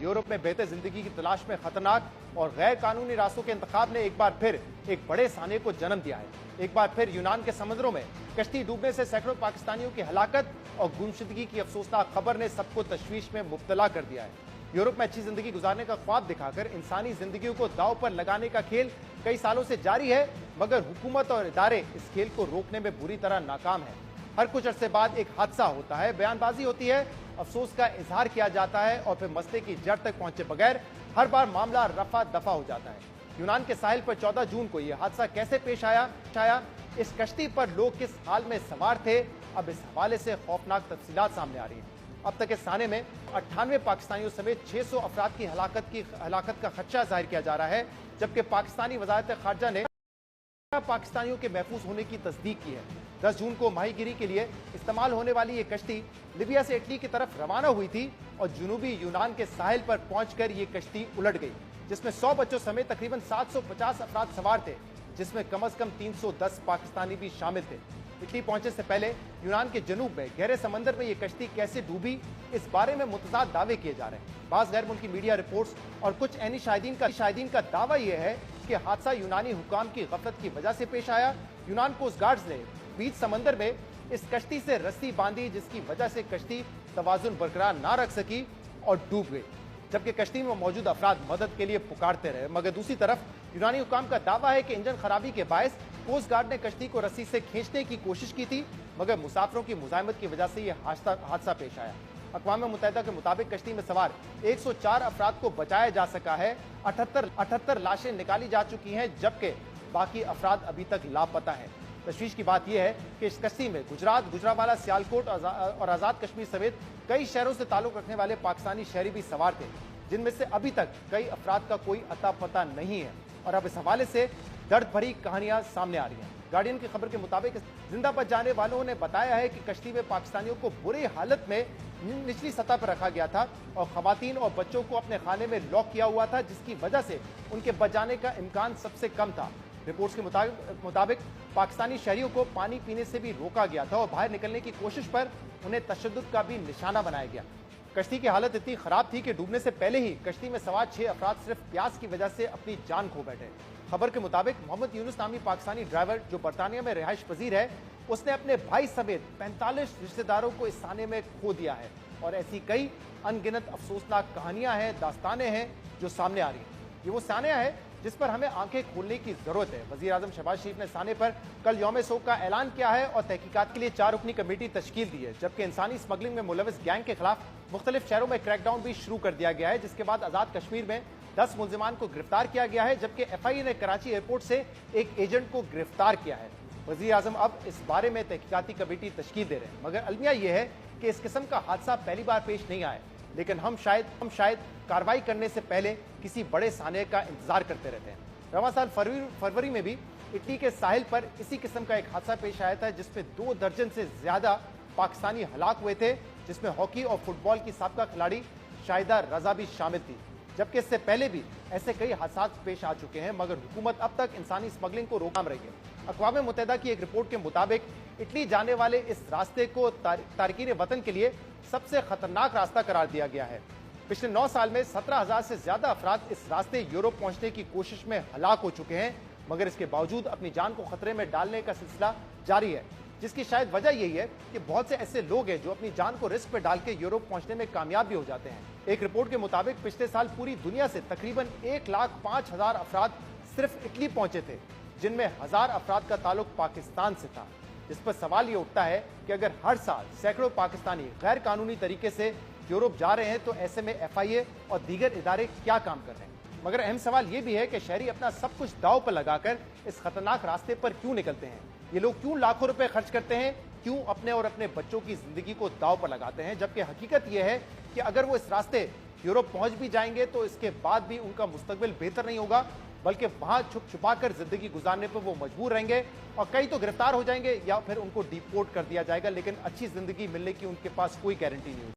Europe में बेहतर जिंदगी की तलाश में खतरनाक और गैर कानूनी रास्तों के इंतखाब ने एक बार फिर एक बड़े साने को जन्म दिया है। एक बार फिर यूनान के समुद्रों में कश्ती डूबने से सैकड़ों पाकिस्तानियों की हलाकत और गुमशुदगी की अफसोसनाक खबर ने सबको तशवीश में मुब्तला कर दिया है। यूरोप में अच्छी जिंदगी गुजारने का ख्वाब दिखाकर इंसानी जिंदगियों को दांव पर लगाने का खेल कई सालों से जारी है, मगर हुकूमत और इदारे इस खेल को रोकने में बुरी तरह नाकाम है। हर कुछ अरसे बाद एक हादसा होता है, बयानबाजी होती है, अफसोस का इजहार किया जाता है और फिर मसले की जड़ तक पहुंचे बगैर हर बार मामला रफा दफा हो जाता है। यूनान के साहिल पर 14 जून को यह हादसा कैसे पेश आया, इस कश्ती पर लोग किस हाल में सवार थे, अब इस हवाले से खौफनाक तफसीलात सामने आ रही है। अब तक इस साने में 98 पाकिस्तानियों समेत 600 अफराद की हलाकत का खदशा जाहिर किया जा रहा है, जबकि पाकिस्तानी वजारत खारजा ने पाकिस्तानियों के महफूज होने की तस्दीक की है। 10 जून को माहीगिरी के लिए इस्तेमाल होने वाली ये कश्ती लीबिया से इटली की तरफ रवाना हुई थी और जुनूबी यूनान के साहिल पर पहुंचकर ये कश्ती उलट गई, जिसमें 100 बच्चों समेत तकरीबन 750 अफराद सवार थे, जिसमें कम से कम 310 पाकिस्तानी भी शामिल थे। इटली पहुंचने से पहले यूनान के जनूब में गहरे समंदर में ये कश्ती कैसे डूबी, इस बारे में मुतज़ाद दावे किए जा रहे हैं। बाज़ गैर मुल्की मीडिया रिपोर्ट्स और कुछ ऐनी शाहिदीन का दावा यह है कि हादसा यूनानी हुकाम की गफलत की वजह से पेश आया। यूनान कोस्ट गार्ड्स ने बीच समंदर में इस कश्ती से रस्सी बांधी, जिसकी वजह से कश्ती तवाजुन बरकरार ना रख सकी और डूब गई, जबकि कश्ती में मौजूद अफराद मदद के लिए पुकारते रहे। मगर दूसरी तरफ यूनानी हुकाम का दावा है कि इंजन खराबी के बायस कोस्ट गार्ड ने कश्ती को रस्सी से खींचने की कोशिश की थी, मगर मुसाफिरों की मुजाहिमत की वजह से यह हादसा पेश आया। अक़वाम मुत्तहिदा के मुताबिक कश्ती में सवार 104 अफराद को बचाया जा सका है, 78 लाशें निकाली जा चुकी हैं, जबकि बाकी अफराद अभी तक लापता हैं। तशवीश की बात यह है कि इस कश्ती में गुजरात, गुजरावाला, सियालकोट और आज़ाद कश्मीर समेत कई शहरों से ताल्लुक रखने वाले पाकिस्तानी शहरी भी सवार थे, जिनमें से अभी तक कई अफराद का कोई अता पता नहीं है और अब इस हवाले से दर्द भरी कहानियां सामने आ रही हैं। गार्डियन की खबर के मुताबिक जिंदा बच जाने वालों ने बताया है कि कश्ती में पाकिस्तानियों को बुरी हालत में निचली सतह पर रखा गया था और खवातीन और बच्चों को अपने खाने में लॉक किया हुआ था, जिसकी वजह से उनके बच जाने का इम्कान सबसे कम था। रिपोर्ट्स के मुताबिक पाकिस्तानी शहरियों को पानी पीने से भी रोका गया था और बाहर निकलने की कोशिश पर उन्हें तशद्दुद का भी निशाना बनाया गया। कश्ती की हालत इतनी खराब थी कि डूबने से पहले ही कश्ती में सवार 6 अफराद सिर्फ प्यास की वजह से अपनी जान खो बैठे। खबर के मुताबिक मोहम्मद यूनुस नामी पाकिस्तानी ड्राइवर, जो बरतानिया में रिहाइश पजीर है, उसने अपने भाई समेत 45 रिश्तेदारों को इस साने में खो दिया है और ऐसी कई अनगिनत अफसोसनाक कहानियां हैं, दास्तानें हैं जो सामने आ रही हैं। ये वो सानिया है जिस पर हमें आंखें खोलने की जरूरत है। वजीर आजम शहबाज शरीफ ने साने पर कल यौम सोग का ऐलान किया है और तहकीकात के लिए 4 रुकनी कमेटी तश्कील दी है, जबकि इंसानी स्मगलिंग में मुलविस गैंग के खिलाफ मुख्तलिफ शहरों में क्रैकडाउन भी शुरू कर दिया गया है, जिसके बाद आजाद कश्मीर में 10 मुलजिमान को गिरफ्तार किया गया है, जबकि FIA ने कराची एयरपोर्ट से एक एजेंट को गिरफ्तार किया है। वजीर आजम अब इस बारे में तहकीकाती कमेटी तश्कील दे रहे हैं, मगर अलमिया यह है कि इस किस्म का हादसा पहली बार पेश नहीं आया, लेकिन हम शायद कार्रवाई करने से पहले किसी बड़े साने का इंतजार करते रहते हैं। रवां साल फरवरी में भी इटली के साहिल पर इसी किस्म का एक हादसा पेश आया था, जिसमें 2 दर्जन से ज्यादा पाकिस्तानी हलाक हुए थे, जिसमें हॉकी और फुटबॉल की साबका खिलाड़ी शाहिदा रजा भी शामिल थी। जबकि इससे पहले भी ऐसे कई हादसा पेश आ चुके हैं, मगर हुकूमत अब तक इंसानी स्मगलिंग को रोकथाम रही है। अक़वाम मुत्तहिदा की एक रिपोर्ट के मुताबिक इटली जाने वाले इस रास्ते को तारकीन वतन के लिए सबसे खतरनाक रास्ता करार दिया गया है। पिछले 9 साल में 17,000 से ज्यादा अफराद इस रास्ते यूरोप पहुंचने की कोशिश में हलाक हो चुके हैं, मगर इसके बावजूद अपनी जान को खतरे में डालने का सिलसिला जारी है, जिसकी शायद वजह यही है कि बहुत से ऐसे लोग हैं जो अपनी जान को रिस्क पर डाल के यूरोप पहुंचने में कामयाब भी हो जाते हैं। एक रिपोर्ट के मुताबिक पिछले साल पूरी दुनिया से तकरीबन 1,05,000 अफराद सिर्फ इटली पहुंचे थे, जिनमें 1000 अफराद का ताल्लुक पाकिस्तान से था। इस पर सवाल ये उठता है कि अगर हर साल सैकड़ों पाकिस्तानी गैर कानूनी तरीके से यूरोप जा रहे हैं, तो ऐसे में FIA और दीगर इदारे क्या काम कर रहे हैं। मगर अहम सवाल ये भी है कि शहरी अपना सब कुछ दांव पर लगाकर इस खतरनाक रास्ते पर क्यों निकलते हैं। ये लोग क्यों लाखों रुपए खर्च करते हैं, क्यों अपने और अपने बच्चों की जिंदगी को दांव पर लगाते हैं, जबकि हकीकत यह है कि अगर वो इस रास्ते यूरोप पहुंच भी जाएंगे तो इसके बाद भी उनका मुस्तकबिल बेहतर नहीं होगा, बल्कि वहां छुप छुपा कर जिंदगी गुजारने पर वो मजबूर रहेंगे और कई तो गिरफ्तार हो जाएंगे या फिर उनको डिपोर्ट कर दिया जाएगा, लेकिन अच्छी जिंदगी मिलने की उनके पास कोई गारंटी नहीं होगी।